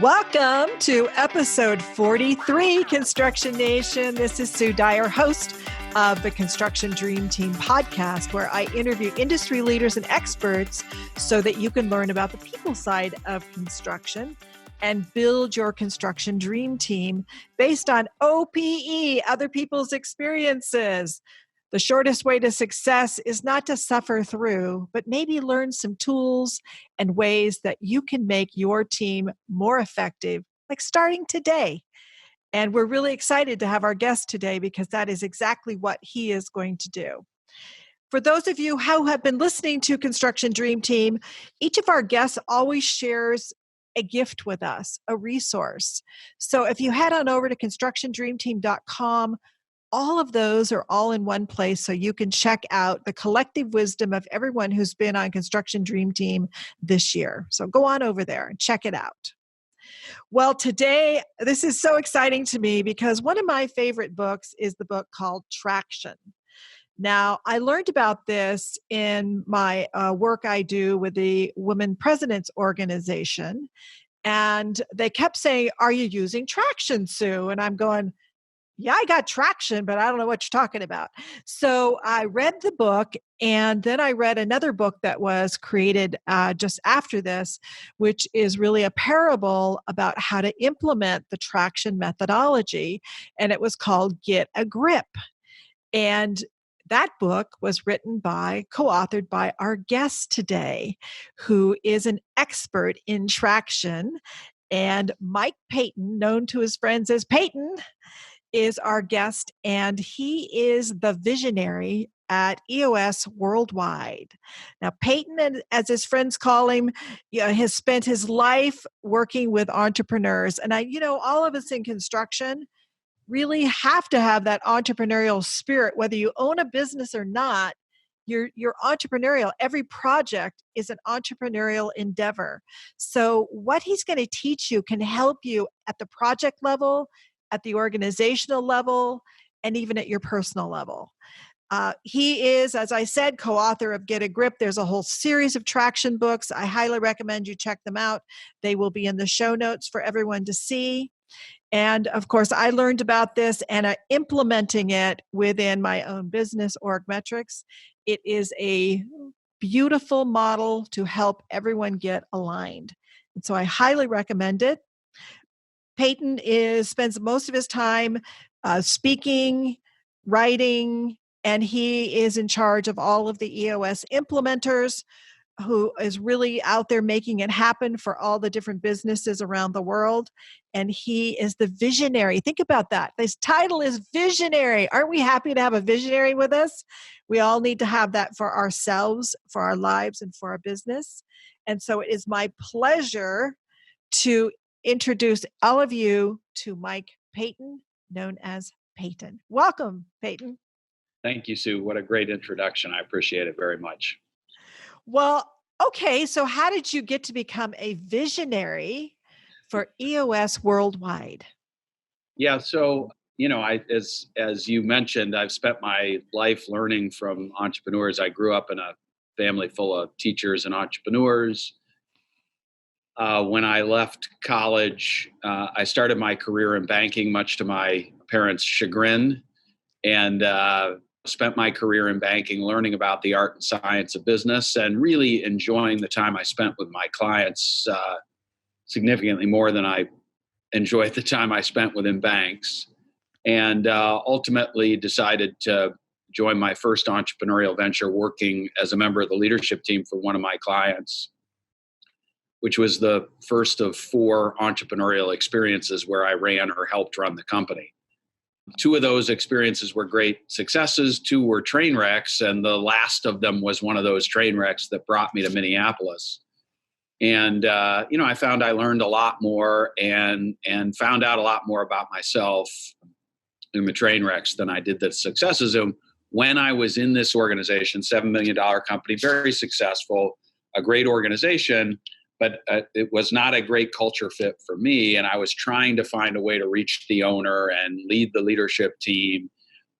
Welcome to episode 43, Construction Nation. This is Sue Dyer, host of the Construction Dream Team podcast, where I interview industry leaders and experts so that you can learn about the people side of construction and build your construction dream team based on OPE, other people's experiences. The shortest way to success is not to suffer through, but maybe learn some tools and ways that you can make your team more effective, like starting today. And we're really excited to have our guest today because that is exactly what he is going to do. For those of you who have been listening to Construction Dream Team, each of our guests always shares a gift with us, a resource. So if you head on over to constructiondreamteam.com, all of those are all in one place so you can check out the collective wisdom of everyone who's been on Construction Dream Team this year. So go on over there and check it out. Well, today, this is so exciting to me because one of my favorite books is the book called Traction. Now, I learned about this in my work I do with the Women Presidents Organization, and they kept saying, "Are you using Traction, Sue?" And I'm going, yeah, I got traction, but I don't know what you're talking about. So I read the book, and then I read another book that was created just after this, which is really a parable about how to implement the traction methodology. And it was called Get a Grip. And that book was co-authored by our guest today, who is an expert in traction. And Mike Paton, known to his friends as Paton, is our guest, and he is the visionary at EOS Worldwide. Now, Paton, as his friends call him, has spent his life working with entrepreneurs. And all of us in construction really have to have that entrepreneurial spirit, whether you own a business or not. You're entrepreneurial. Every project is an entrepreneurial endeavor. So what he's going to teach you can help you at the project level, at the organizational level, and even at your personal level. He is, as I said, co-author of Get a Grip. There's a whole series of traction books. I highly recommend you check them out. They will be in the show notes for everyone to see. And of course, I learned about this and implementing it within my own business, OrgMetrics. It is a beautiful model to help everyone get aligned. And so I highly recommend it. Paton spends most of his time speaking, writing, and he is in charge of all of the EOS implementers, who is really out there making it happen for all the different businesses around the world. And he is the visionary. Think about that. This title is visionary. Aren't we happy to have a visionary with us? We all need to have that for ourselves, for our lives, and for our business. And so it is my pleasure to introduce all of you to Mike Paton, known as Paton. Welcome, Paton. Thank you, Sue. What a great introduction. I appreciate it very much. Well, okay. So how did you get to become a visionary for EOS Worldwide? Yeah. So, as you mentioned, I've spent my life learning from entrepreneurs. I grew up in a family full of teachers and entrepreneurs. When I left college, I started my career in banking, much to my parents' chagrin, and spent my career in banking learning about the art and science of business and really enjoying the time I spent with my clients significantly more than I enjoyed the time I spent within banks. And ultimately decided to join my first entrepreneurial venture working as a member of the leadership team for one of my clients, which was the first of 4 entrepreneurial experiences where I ran or helped run the company. 2 of those experiences were great successes. 2 were train wrecks, and the last of them was one of those train wrecks that brought me to Minneapolis. And, I found I learned a lot more and found out a lot more about myself in the train wrecks than I did the successes. And when I was in this organization, $7 million company, very successful, a great organization, but it was not a great culture fit for me. And I was trying to find a way to reach the owner and lead the leadership team.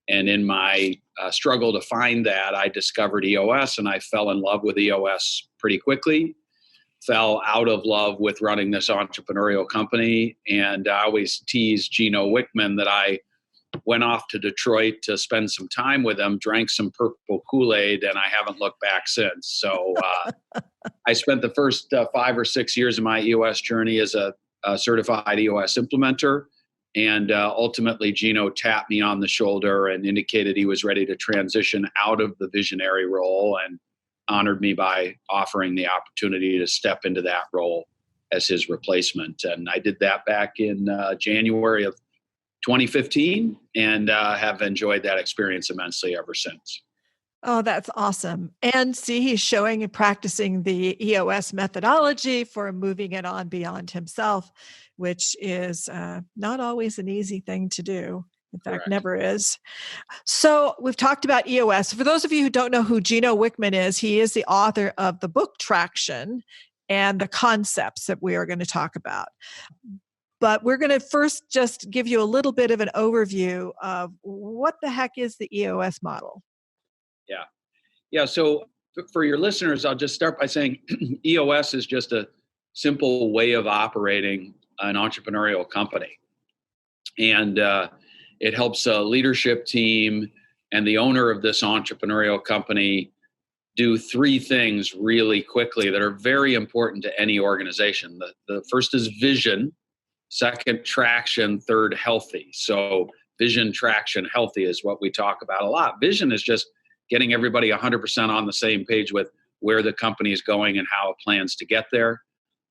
And in my struggle to find that, I discovered EOS, and I fell in love with EOS pretty quickly. fell out of love with running this entrepreneurial company. And I always tease Gino Wickman that I went off to Detroit to spend some time with him, drank some purple Kool-Aid, and I haven't looked back since. So I spent the first 5 or 6 years of my EOS journey as a certified EOS implementer. And ultimately, Gino tapped me on the shoulder and indicated he was ready to transition out of the visionary role and honored me by offering the opportunity to step into that role as his replacement. And I did that back in January of 2015 and have enjoyed that experience immensely ever since. Oh, that's awesome. And see, he's showing and practicing the EOS methodology for moving it on beyond himself, which is not always an easy thing to do. In fact, Correct. never is. So we've talked about EOS. For those of you who don't know who Gino Wickman is, he is the author of the book Traction and the concepts that we are going to talk about. But we're going to first just give you a little bit of an overview of what the heck is the EOS model. Yeah. So for your listeners, I'll just start by saying EOS is just a simple way of operating an entrepreneurial company. And it helps a leadership team and the owner of this entrepreneurial company do 3 things really quickly that are very important to any organization. The first is vision, second, traction, third, healthy. So vision, traction, healthy is what we talk about a lot. Vision is just getting everybody 100% on the same page with where the company is going and how it plans to get there.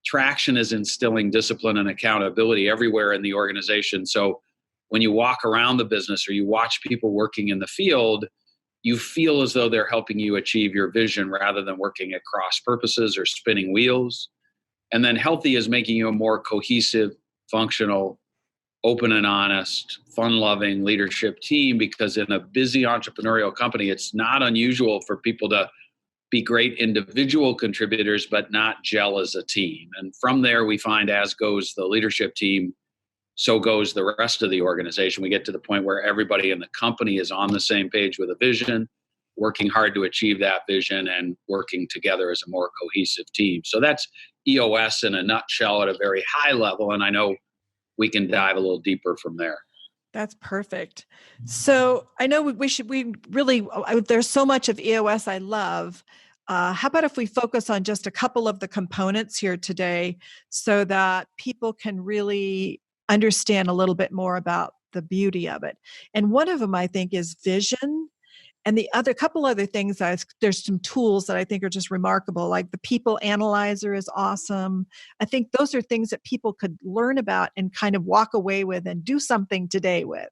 Traction is instilling discipline and accountability everywhere in the organization. So when you walk around the business or you watch people working in the field, you feel as though they're helping you achieve your vision rather than working at cross purposes or spinning wheels. And then healthy is making you a more cohesive, functional, open and honest, fun-loving leadership team, because in a busy entrepreneurial company, it's not unusual for people to be great individual contributors, but not gel as a team. And from there, we find as goes the leadership team, so goes the rest of the organization. We get to the point where everybody in the company is on the same page with a vision, working hard to achieve that vision and working together as a more cohesive team. So that's EOS in a nutshell at a very high level. And I know we can dive a little deeper from there. That's perfect. So I know there's so much of EOS I love. How about if we focus on just a couple of the components here today so that people can really understand a little bit more about the beauty of it? And one of them, I think, is vision. And the other couple other things, there's some tools that I think are just remarkable, like the people analyzer is awesome. I think those are things that people could learn about and kind of walk away with and do something today with.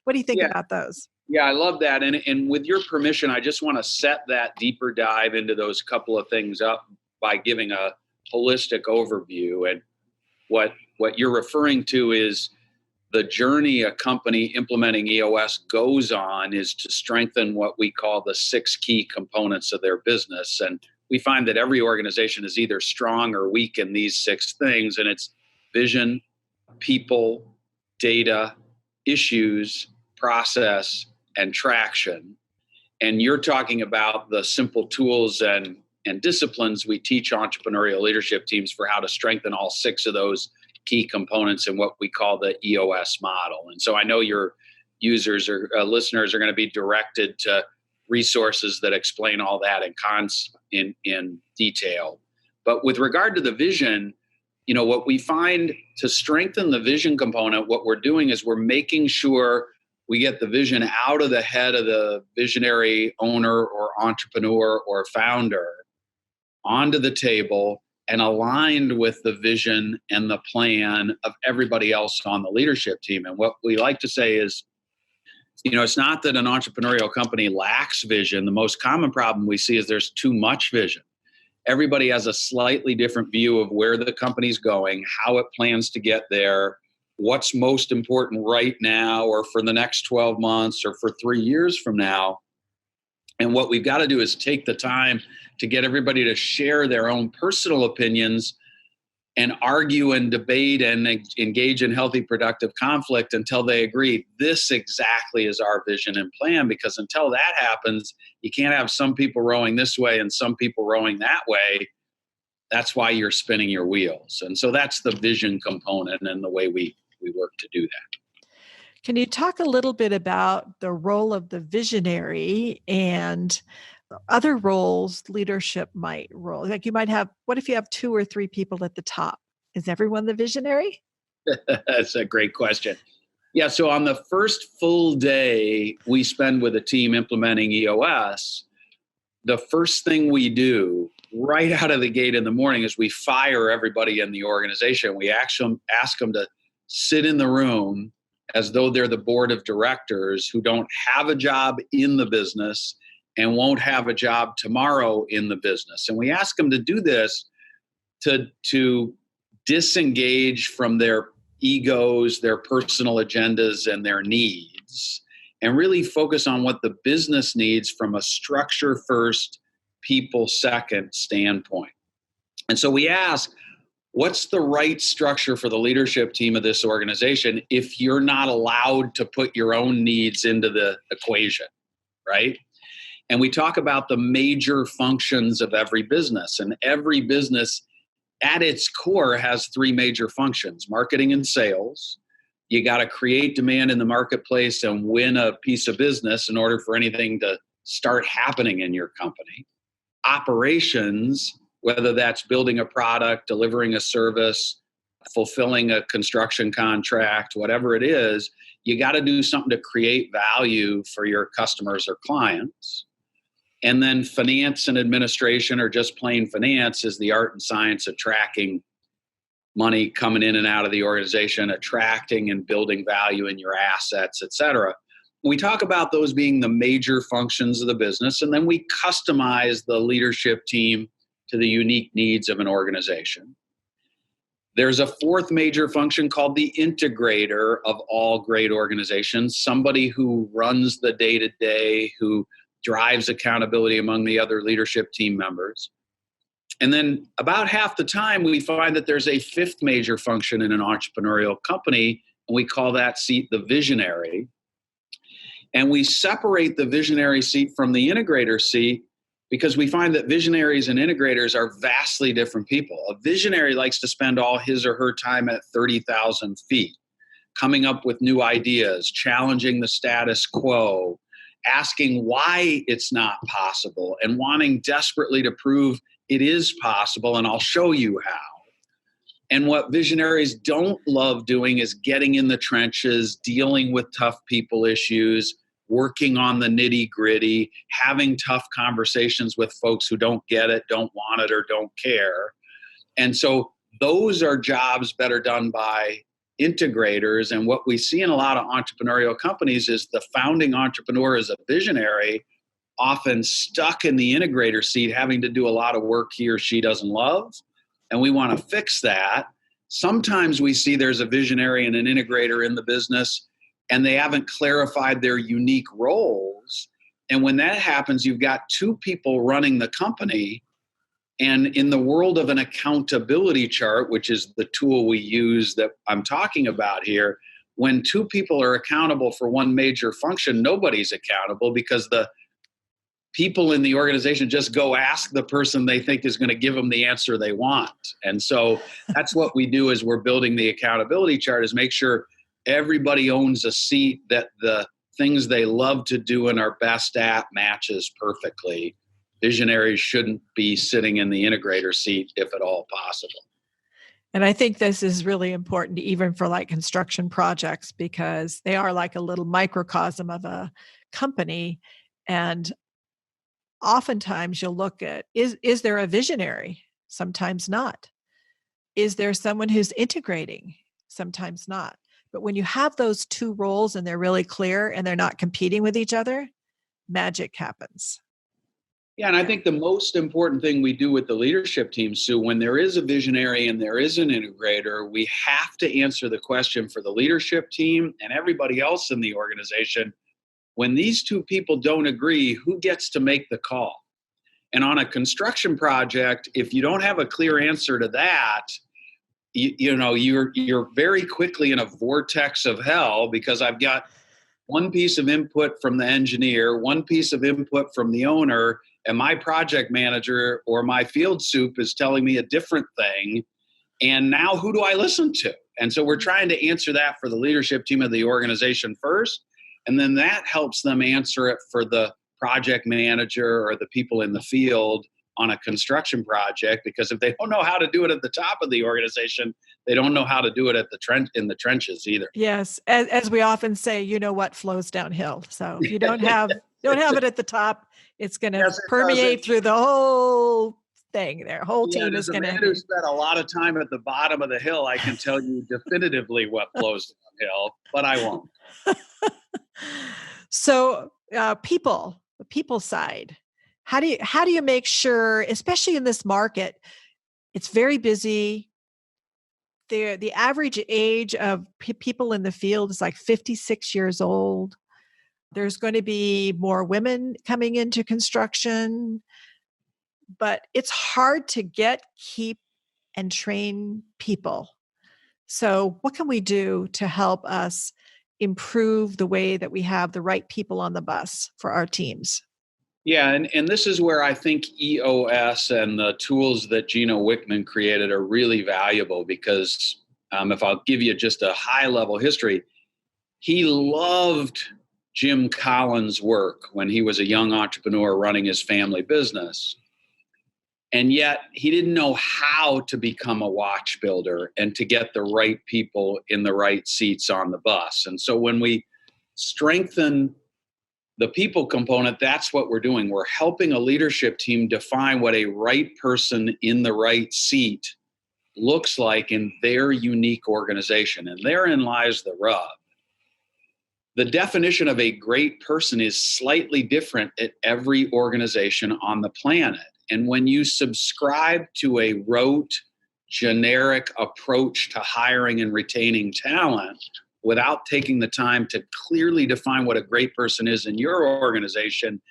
What do you think about those? Yeah, I love that. And with your permission, I just want to set that deeper dive into those couple of things up by giving a holistic overview. And what you're referring to is the journey a company implementing EOS goes on is to strengthen what we call the 6 key components of their business. And we find that every organization is either strong or weak in these 6 things. And it's vision, people, data, issues, process, and traction. And you're talking about the simple tools and disciplines we teach entrepreneurial leadership teams for how to strengthen all 6 of those key components in what we call the EOS model. And so I know your users or listeners are going to be directed to resources that explain all that in detail. But with regard to the vision, what we find to strengthen the vision component, what we're doing is we're making sure we get the vision out of the head of the visionary owner or entrepreneur or founder onto the table and aligned with the vision and the plan of everybody else on the leadership team. And what we like to say is, it's not that an entrepreneurial company lacks vision. The most common problem we see is there's too much vision. Everybody has a slightly different view of where the company's going, how it plans to get there, what's most important right now or for the next 12 months or for 3 years from now. And what we've got to do is take the time to get everybody to share their own personal opinions and argue and debate and engage in healthy, productive conflict until they agree this exactly is our vision and plan. Because until that happens, you can't have some people rowing this way and some people rowing that way. that's why you're spinning your wheels. And so that's the vision component and the way we work to do that. Can you talk a little bit about the role of the visionary and other roles leadership might role? Like you might have, what if you have 2 or 3 people at the top? Is everyone the visionary? That's a great question. Yeah, so on the first full day we spend with a team implementing EOS, the first thing we do right out of the gate in the morning is we fire everybody in the organization. We actually ask them to sit in the room as though they're the board of directors who don't have a job in the business and won't have a job tomorrow in the business. And we ask them to do this to disengage from their egos, their personal agendas, and their needs, and really focus on what the business needs from a structure first, people second standpoint. And so we ask, what's the right structure for the leadership team of this organization if you're not allowed to put your own needs into the equation, right? And we talk about the major functions of every business, and every business at its core has 3 major functions: marketing and sales. You got to create demand in the marketplace and win a piece of business in order for anything to start happening in your company. Operations, whether that's building a product, delivering a service, fulfilling a construction contract, whatever it is, you got to do something to create value for your customers or clients. And then finance and administration, or just plain finance, is the art and science of tracking money coming in and out of the organization, attracting and building value in your assets, et cetera. We talk about those being the major functions of the business, and then we customize the leadership team to the unique needs of an organization. There's a 4th major function called the integrator of all great organizations, somebody who runs the day-to-day, who drives accountability among the other leadership team members. And then about half the time we find that there's a 5th major function in an entrepreneurial company, and we call that seat the visionary. And we separate the visionary seat from the integrator seat because we find that visionaries and integrators are vastly different people. A visionary likes to spend all his or her time at 30,000 feet, coming up with new ideas, challenging the status quo, asking why it's not possible, and wanting desperately to prove it is possible, and I'll show you how. And what visionaries don't love doing is getting in the trenches, dealing with tough people issues, working on the nitty gritty, having tough conversations with folks who don't get it, don't want it, or don't care. And so those are jobs better done by integrators. And what we see in a lot of entrepreneurial companies is the founding entrepreneur is a visionary, often stuck in the integrator seat, having to do a lot of work he or she doesn't love. And we want to fix that. Sometimes we see there's a visionary and an integrator in the business, and they haven't clarified their unique roles. And when that happens, you've got 2 people running the company. And in the world of an accountability chart, which is the tool we use that I'm talking about here, when 2 people are accountable for one major function, nobody's accountable because the people in the organization just go ask the person they think is going to give them the answer they want. And so that's what we do as we're building the accountability chart, is make sure everybody owns a seat that the things they love to do and are best at matches perfectly. Visionaries shouldn't be sitting in the integrator seat if at all possible. And I think this is really important even for like construction projects, because they are like a little microcosm of a company. And oftentimes you'll look at, is there a visionary? Sometimes not. Is there someone who's integrating? Sometimes not. But when you have those 2 roles and they're really clear and they're not competing with each other, magic happens. Yeah, and I think the most important thing we do with the leadership team, Sue, when there is a visionary and there is an integrator, we have to answer the question for the leadership team and everybody else in the organization. When these 2 people don't agree, who gets to make the call? And on a construction project, if you don't have a clear answer to that, you're very quickly in a vortex of hell, because I've got one piece of input from the engineer, one piece of input from the owner, and my project manager or my field soup is telling me a different thing. And now who do I listen to? And so we're trying to answer that for the leadership team of the organization first. And then that helps them answer it for the project manager or the people in the field on a construction project, because if they don't know how to do it at the top of the organization, they don't know how to do it at the in the trenches either. Yes, as we often say, you know what flows downhill. So if you don't have it at the top, it's going to permeate through the whole thing. Their whole team is going to. As a man who spent a lot of time at the bottom of the hill, I can tell you definitively what flows downhill, but I won't. So, the people side. How do you make sure, especially in this market, it's very busy. The average age of people in the field is like 56 years old. There's going to be more women coming into construction, but it's hard to keep, and train people. So what can we do to help us improve the way that we have the right people on the bus for our teams? Yeah, and this is where I think EOS and the tools that Gino Wickman created are really valuable, because if I'll give you just a high-level history, he loved Jim Collins' work when he was a young entrepreneur running his family business. And yet he didn't know how to become a watch builder and to get the right people in the right seats on the bus. And so when we strengthen the people component, that's what we're doing. We're helping a leadership team define what a right person in the right seat looks like in their unique organization. And therein lies the rub. The definition of a great person is slightly different at every organization on the planet. And when you subscribe to a rote, generic approach to hiring and retaining talent, without taking the time to clearly define what a great person is in your organization,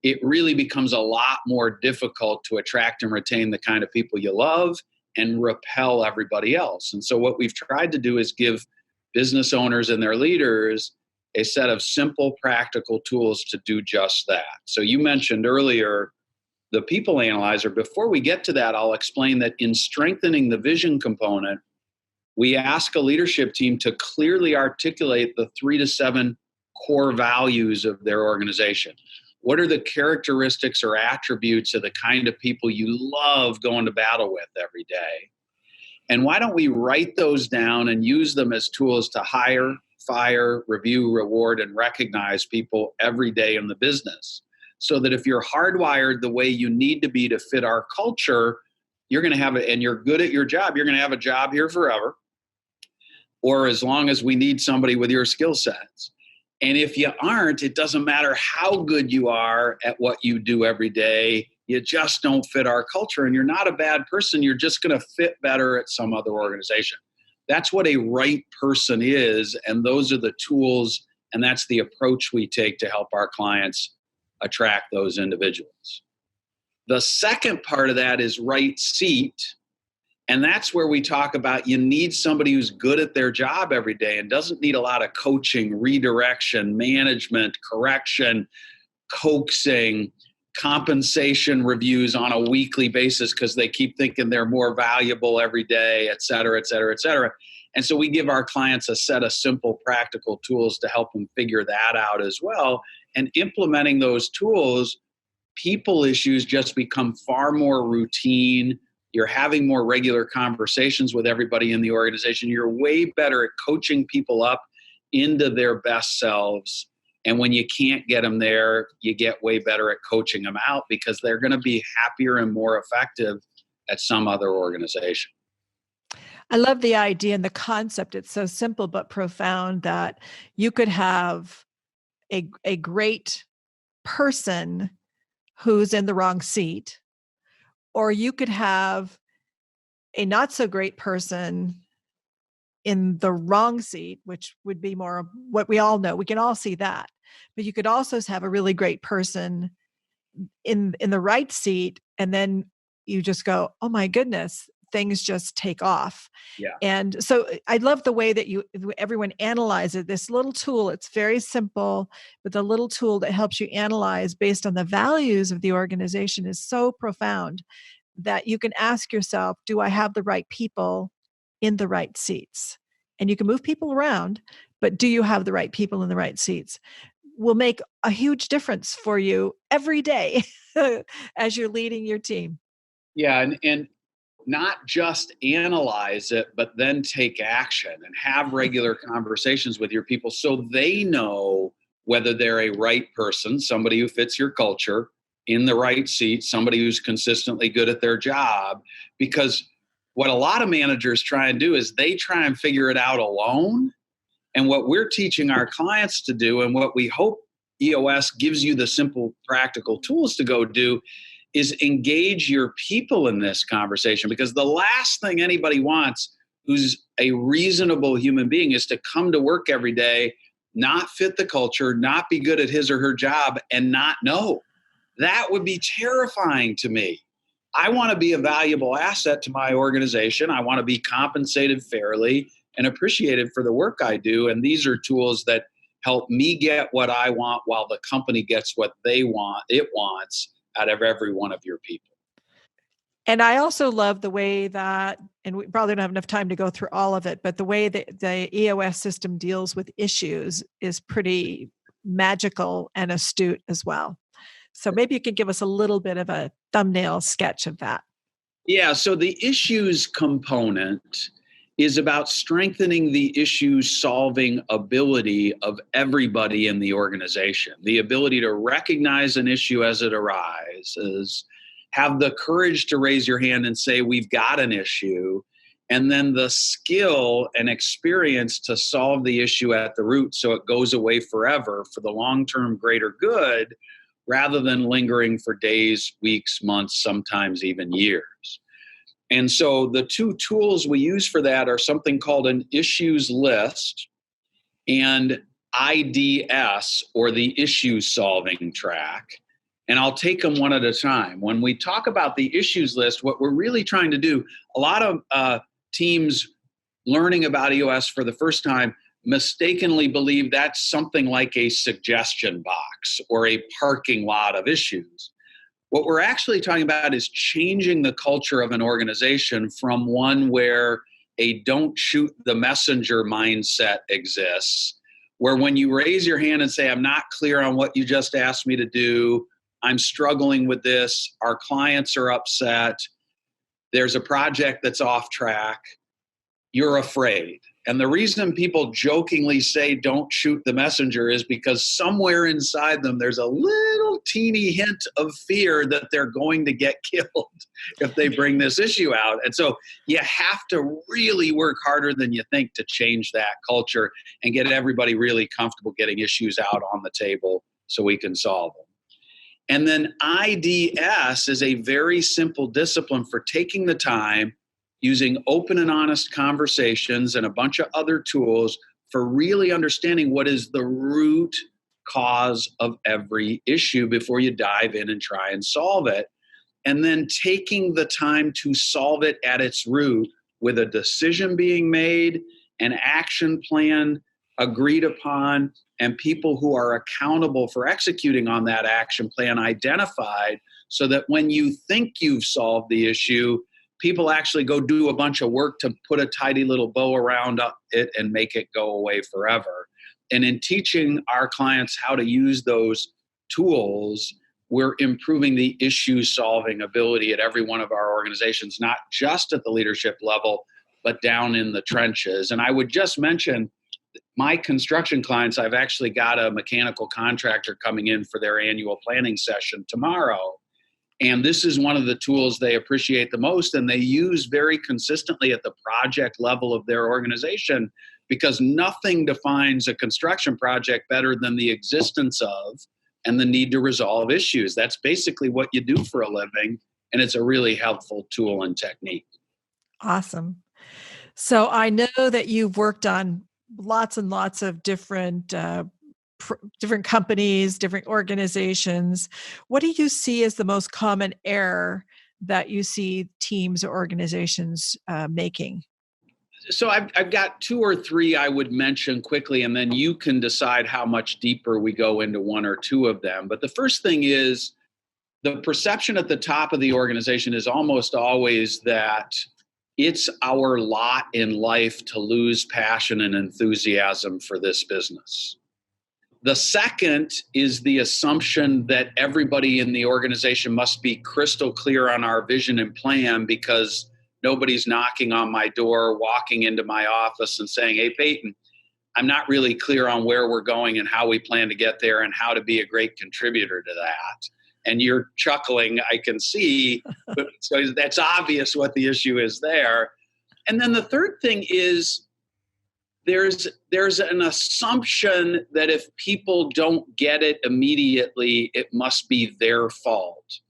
it really becomes a lot more difficult to attract and retain the kind of people you love and repel everybody else. And so what we've tried to do is give business owners and their leaders a set of simple, practical tools to do just that. So you mentioned earlier the people analyzer. Before we get to that, I'll explain that in strengthening the vision component, we ask a leadership team to clearly articulate the 3 to 7 core values of their organization. What are the characteristics or attributes of the kind of people you love going to battle with every day? And why don't we write those down and use them as tools to hire, fire, review, reward, and recognize people every day in the business? So that if you're hardwired the way you need to be to fit our culture, you're going to have it, and you're good at your job, you're going to have a job here forever, or as long as we need somebody with your skill sets. And if you aren't, it doesn't matter how good you are at what you do every day, you just don't fit our culture, and you're not a bad person, you're just going to fit better at some other organization. That's what a right person is, and those are the tools, and that's the approach we take to help our clients attract those individuals. The second part of that is right seat. And that's where we talk about you need somebody who's good at their job every day and doesn't need a lot of coaching, redirection, management, correction, coaxing, compensation reviews on a weekly basis because they keep thinking they're more valuable every day, et cetera, et cetera, et cetera. And so we give our clients a set of simple, practical tools to help them figure that out as well. And implementing those tools, people issues just become far more routine. You're having more regular conversations with everybody in the organization. You're way better at coaching people up into their best selves. And when you can't get them there, you get way better at coaching them out because they're going to be happier and more effective at some other organization. I love the idea and the concept. It's so simple but profound that you could have a great person who's in the wrong seat, or you could have a not so great person in the wrong seat, which would be more what we all know. We can all see that. But you could also have a really great person in the right seat, and then you just go, oh my goodness, things just take off. Yeah. And so I love the way that everyone analyzes this little tool. It's very simple, but the little tool that helps you analyze based on the values of the organization is so profound that you can ask yourself, do I have the right people in the right seats? And you can move people around, but do you have the right people in the right seats? Will make a huge difference for you every day as you're leading your team. Yeah. And not just analyze it, but then take action and have regular conversations with your people so they know whether they're a right person, somebody who fits your culture, in the right seat, somebody who's consistently good at their job. Because what a lot of managers try and do is they try and figure it out alone. And what we're teaching our clients to do, and what we hope EOS gives you the simple, practical tools to go do, is engage your people in this conversation. Because the last thing anybody wants who's a reasonable human being is to come to work every day, not fit the culture, not be good at his or her job, and not know. That would be terrifying to me. I want to be a valuable asset to my organization. I want to be compensated fairly and appreciated for the work I do. And these are tools that help me get what I want while the company gets what it wants out of every one of your people. And I also love the way that, and we probably don't have enough time to go through all of it, but the way that the EOS system deals with issues is pretty magical and astute as well. So maybe you could give us a little bit of a thumbnail sketch of that. Yeah, so the issues component is about strengthening the issue solving ability of everybody in the organization, the ability to recognize an issue as it arises, have the courage to raise your hand and say, we've got an issue, and then the skill and experience to solve the issue at the root so it goes away forever for the long-term greater good, rather than lingering for days, weeks, months, sometimes even years. And so the two tools we use for that are something called an issues list and IDS, or the issue solving track. And I'll take them one at a time. When we talk about the issues list, what we're really trying to do, a lot of teams learning about EOS for the first time mistakenly believe that's something like a suggestion box or a parking lot of issues. What we're actually talking about is changing the culture of an organization from one where a don't shoot the messenger mindset exists, where when you raise your hand and say, I'm not clear on what you just asked me to do, I'm struggling with this, our clients are upset, there's a project that's off track, you're afraid. And the reason people jokingly say don't shoot the messenger is because somewhere inside them there's a little teeny hint of fear that they're going to get killed if they bring this issue out. And so you have to really work harder than you think to change that culture and get everybody really comfortable getting issues out on the table so we can solve them. And then IDS is a very simple discipline for taking the time, using open and honest conversations and a bunch of other tools for really understanding what is the root cause of every issue before you dive in and try and solve it. And then taking the time to solve it at its root with a decision being made, an action plan agreed upon, and people who are accountable for executing on that action plan identified, so that when you think you've solved the issue, people actually go do a bunch of work to put a tidy little bow around it and make it go away forever. And in teaching our clients how to use those tools, we're improving the issue solving ability at every one of our organizations, not just at the leadership level, but down in the trenches. And I would just mention my construction clients, I've actually got a mechanical contractor coming in for their annual planning session tomorrow. And this is one of the tools they appreciate the most, and they use very consistently at the project level of their organization, because nothing defines a construction project better than the existence of and the need to resolve issues. That's basically what you do for a living, and it's a really helpful tool and technique. Awesome. So I know that you've worked on lots and lots of different companies, different organizations. What do you see as the most common error that you see teams or organizations making? So I've got two or three I would mention quickly, and then you can decide how much deeper we go into one or two of them. But the first thing is the perception at the top of the organization is almost always that it's our lot in life to lose passion and enthusiasm for this business. The second is the assumption that everybody in the organization must be crystal clear on our vision and plan because nobody's knocking on my door, walking into my office and saying, "Hey, Paton, I'm not really clear on where we're going and how we plan to get there and how to be a great contributor to that." And you're chuckling, I can see, but so that's obvious what the issue is there. And then the third thing is there's an assumption that if people don't get it immediately, it must be their fault.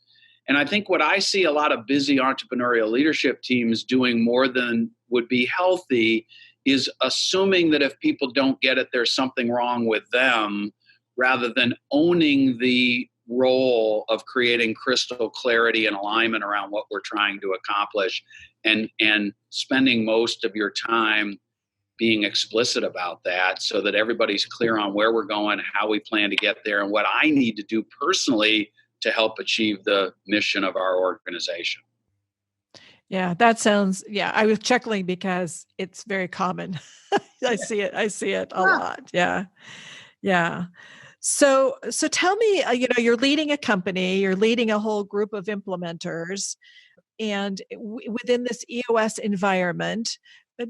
And I think what I see a lot of busy entrepreneurial leadership teams doing more than would be healthy is assuming that if people don't get it, there's something wrong with them, rather than owning the role of creating crystal clarity and alignment around what we're trying to accomplish, and spending most of your time being explicit about that so that everybody's clear on where we're going, how we plan to get there, and what I need to do personally to help achieve the mission of our organization. Yeah, that sounds, yeah, I was chuckling because it's very common. I see it a lot. Yeah. Yeah. So tell me, you're leading a company, you're leading a whole group of implementers, and within this EOS environment,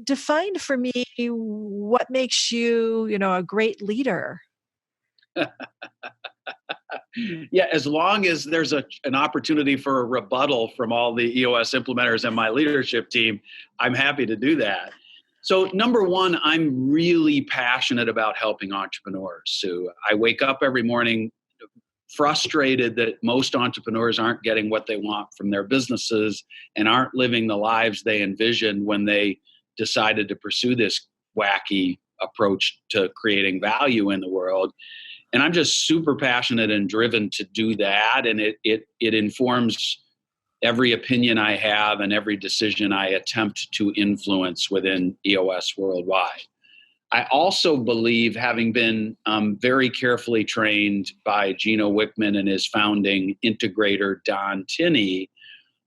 define for me what makes you, a great leader. Yeah, as long as there's an opportunity for a rebuttal from all the EOS implementers and my leadership team, I'm happy to do that. So number one, I'm really passionate about helping entrepreneurs. So I wake up every morning frustrated that most entrepreneurs aren't getting what they want from their businesses and aren't living the lives they envisioned when they decided to pursue this wacky approach to creating value in the world. And I'm just super passionate and driven to do that. And it informs every opinion I have and every decision I attempt to influence within EOS worldwide. I also believe, having been very carefully trained by Gino Wickman and his founding integrator, Don Tinney,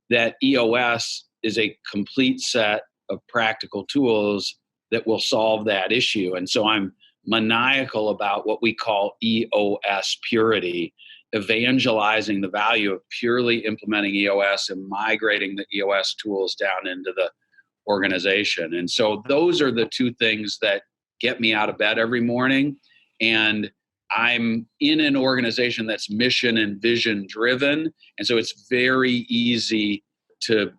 that EOS is a complete set of practical tools that will solve that issue. And so I'm maniacal about what we call EOS purity, evangelizing the value of purely implementing EOS and migrating the EOS tools down into the organization. And so those are the two things that get me out of bed every morning. And I'm in an organization that's mission and vision driven. And so it's very easy to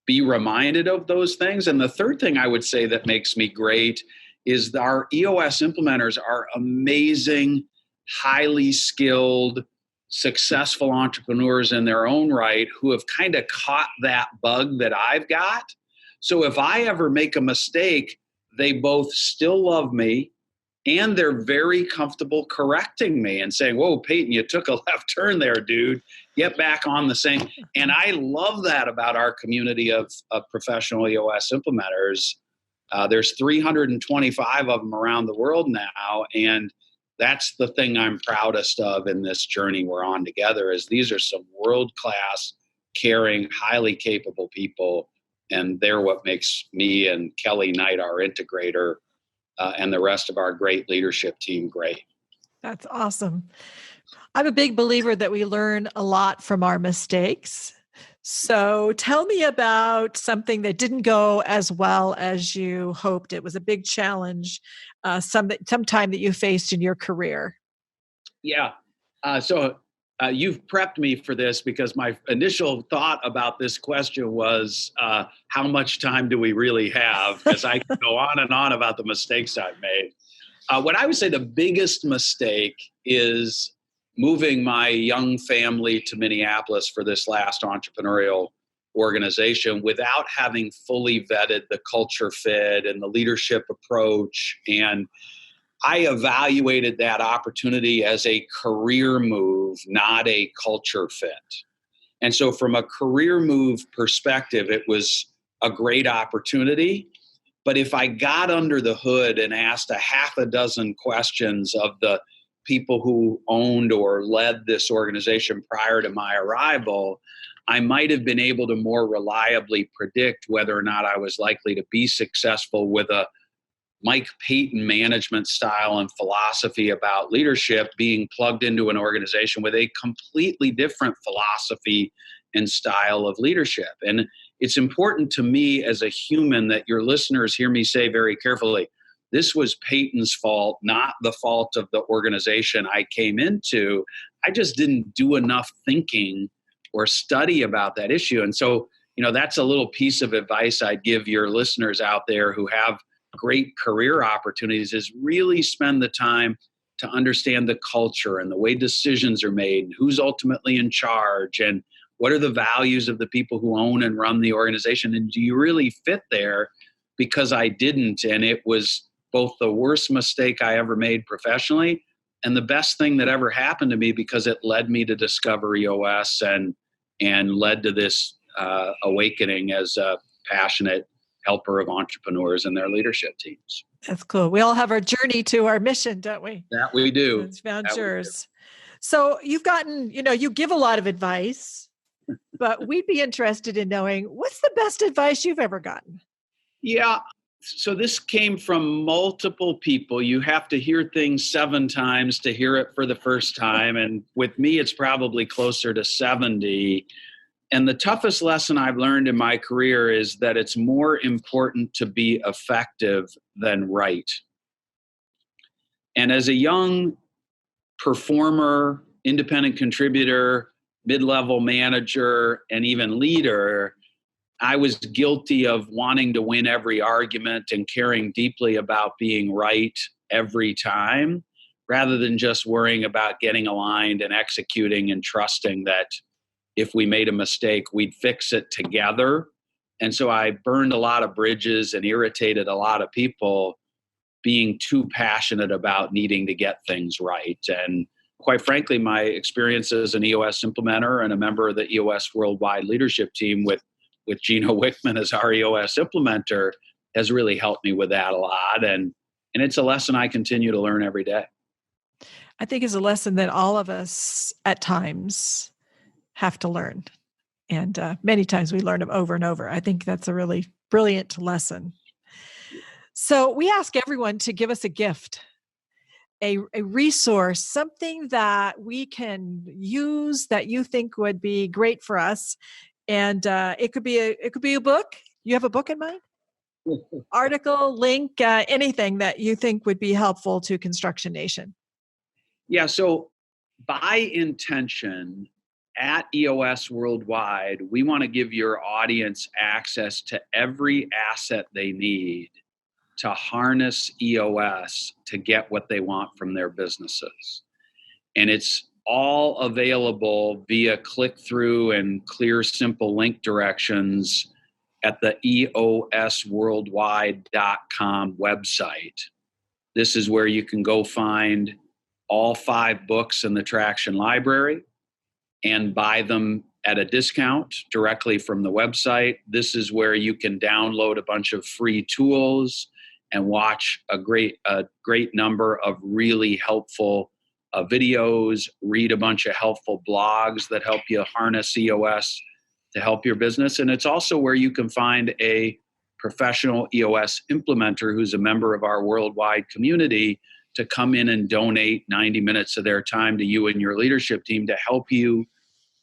be reminded of those things. And the third thing I would say that makes me great is our EOS implementers are amazing, highly skilled, successful entrepreneurs in their own right who have kind of caught that bug that I've got. So if I ever make a mistake, they both still love me and they're very comfortable correcting me and saying, "Whoa, Paton, you took a left turn there, dude. Get back on the same." And I love that about our community of professional EOS implementers. There's 325 of them around the world now. And that's the thing I'm proudest of in this journey we're on together, is these are some world-class, caring, highly capable people. And they're what makes me and Kelly Knight, our integrator, and the rest of our great leadership team great. That's awesome. I'm a big believer that we learn a lot from our mistakes. So tell me about something that didn't go as well as you hoped. It was a big challenge, sometime that you faced in your career. Yeah. So you've prepped me for this, because my initial thought about this question was, how much time do we really have? Because I can go on and on about the mistakes I've made. What I would say the biggest mistake is moving my young family to Minneapolis for this last entrepreneurial organization without having fully vetted the culture fit and the leadership approach. And I evaluated that opportunity as a career move, not a culture fit. And so from a career move perspective, it was a great opportunity. But if I got under the hood and asked a half a dozen questions of the people who owned or led this organization prior to my arrival, I might have been able to more reliably predict whether or not I was likely to be successful with a Mike Paton management style and philosophy about leadership being plugged into an organization with a completely different philosophy and style of leadership. And it's important to me as a human that your listeners hear me say very carefully, this was Paton's fault, not the fault of the organization I came into. I just didn't do enough thinking or study about that issue. And so, that's a little piece of advice I'd give your listeners out there who have great career opportunities, is really spend the time to understand the culture and the way decisions are made and who's ultimately in charge and what are the values of the people who own and run the organization, and do you really fit there? Because I didn't, and it was both the worst mistake I ever made professionally and the best thing that ever happened to me, because it led me to discover EOS and led to this awakening as a passionate helper of entrepreneurs and their leadership teams. That's cool. We all have our journey to our mission, don't we? That we do. It's found yours. So you've gotten, you give a lot of advice, but we'd be interested in knowing, what's the best advice you've ever gotten? Yeah. So this came from multiple people. You have to hear things 7 times to hear it for the first time. And with me, it's probably closer to 70. And the toughest lesson I've learned in my career is that it's more important to be effective than right. And as a young performer, independent contributor, mid-level manager, and even leader, I was guilty of wanting to win every argument and caring deeply about being right every time, rather than just worrying about getting aligned and executing and trusting that if we made a mistake, we'd fix it together. And so I burned a lot of bridges and irritated a lot of people, being too passionate about needing to get things right. And quite frankly, my experience as an EOS implementer and a member of the EOS Worldwide Leadership Team with Gino Wickman as our EOS implementer has really helped me with that a lot. And it's a lesson I continue to learn every day. I think it's a lesson that all of us at times have to learn. And many times we learn them over and over. I think that's a really brilliant lesson. So we ask everyone to give us a gift, a resource, something that we can use that you think would be great for us. And it could be a book. You have a book in mind? Article, link, anything that you think would be helpful to Construction Nation. Yeah. So by intention, at EOS Worldwide, we want to give your audience access to every asset they need to harness EOS to get what they want from their businesses. And it's all available via click-through and clear, simple link directions at the eosworldwide.com website. This is where you can go find all 5 books in the Traction Library and buy them at a discount directly from the website. This is where you can download a bunch of free tools and watch a great number of really helpful videos, read a bunch of helpful blogs that help you harness EOS to help your business. And it's also where you can find a professional EOS implementer who's a member of our worldwide community to come in and donate 90 minutes of their time to you and your leadership team to help you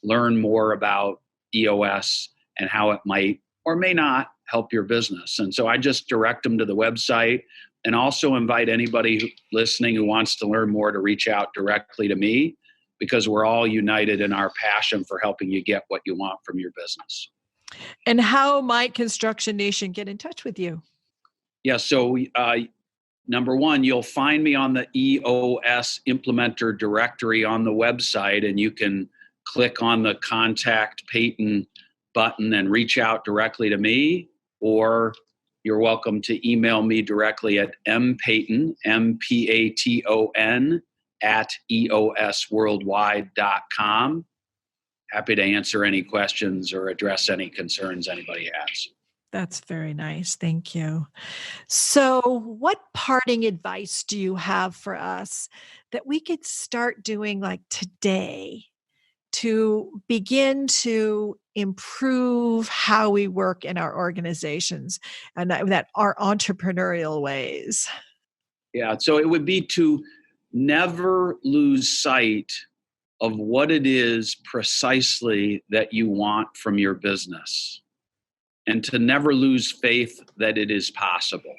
learn more about EOS and how it might or may not help your business. And so I just direct them to the website, and also invite anybody listening who wants to learn more to reach out directly to me, because we're all united in our passion for helping you get what you want from your business. And how might Construction Nation get in touch with you? Yeah, so number one, you'll find me on the EOS Implementer directory on the website, and you can click on the Contact Paton button and reach out directly to me, or you're welcome to email me directly at mpaton, MPATON, @eosworldwide.com. happy to answer any questions or address any concerns anybody has. That's very nice. Thank you. So, what parting advice do you have for us that we could start doing like today to begin to improve how we work in our organizations and that our entrepreneurial ways? Yeah, so it would be to never lose sight of what it is precisely that you want from your business, and to never lose faith that it is possible.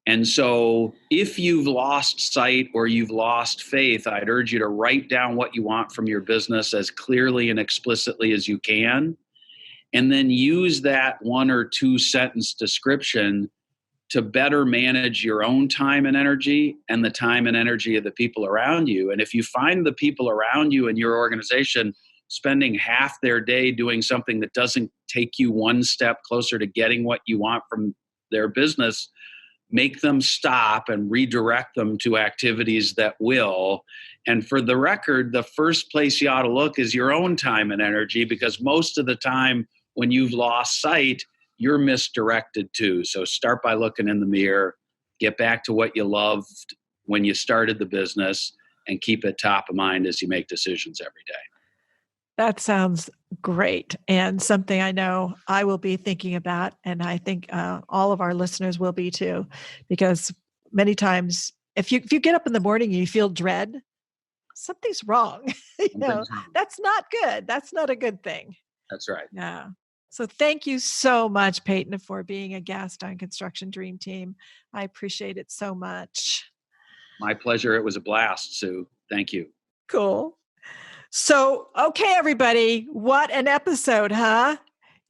And so if you've lost sight or you've lost faith, I'd urge you to write down what you want from your business as clearly and explicitly as you can, and then use that 1 or 2 sentence description to better manage your own time and energy and the time and energy of the people around you. And if you find the people around you in your organization spending half their day doing something that doesn't take you one step closer to getting what you want from their business, make them stop and redirect them to activities that will. And for the record, the first place you ought to look is your own time and energy, because most of the time when you've lost sight, you're misdirected too. So start by looking in the mirror, get back to what you loved when you started the business, and keep it top of mind as you make decisions every day. That sounds great, and something I know I will be thinking about, and I think all of our listeners will be too, because many times if you get up in the morning and you feel dread, something's wrong. That's not good. That's not a good thing. That's right. Yeah. So thank you so much, Paton, for being a guest on Construction Dream Team. I appreciate it so much. My pleasure. It was a blast, Sue. Thank you. Cool. So, okay, everybody, what an episode, huh?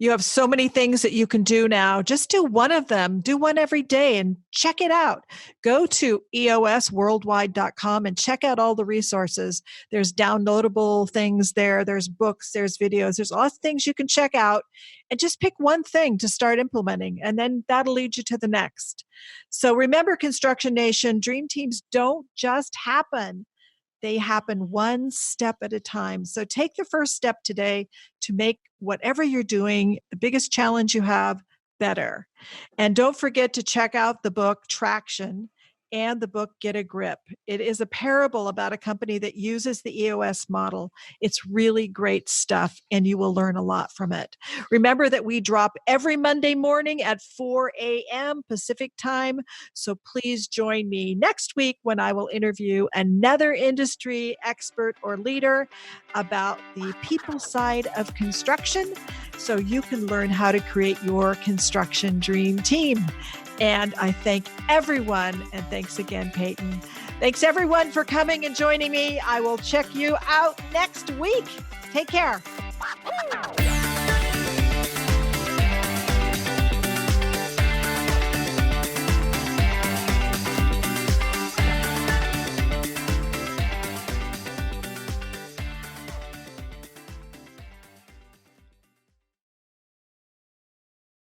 You have so many things that you can do now. Just do one of them. Do one every day and check it out. Go to eosworldwide.com and check out all the resources. There's downloadable things there. There's books. There's videos. There's lots of things you can check out, and just pick one thing to start implementing, and then that'll lead you to the next. So remember, Construction Nation, dream teams don't just happen. They happen one step at a time. So take the first step today to make whatever you're doing, the biggest challenge you have, better. And don't forget to check out the book Traction and the book Get a Grip. It is a parable about a company that uses the EOS model. It's really great stuff, and you will learn a lot from it. Remember that we drop every Monday morning at 4 a.m. Pacific time, so please join me next week when I will interview another industry expert or leader about the people side of construction, so you can learn how to create your construction dream team. And I thank everyone, and thanks again, Paton. Thanks everyone for coming and joining me. I will check you out next week. Take care.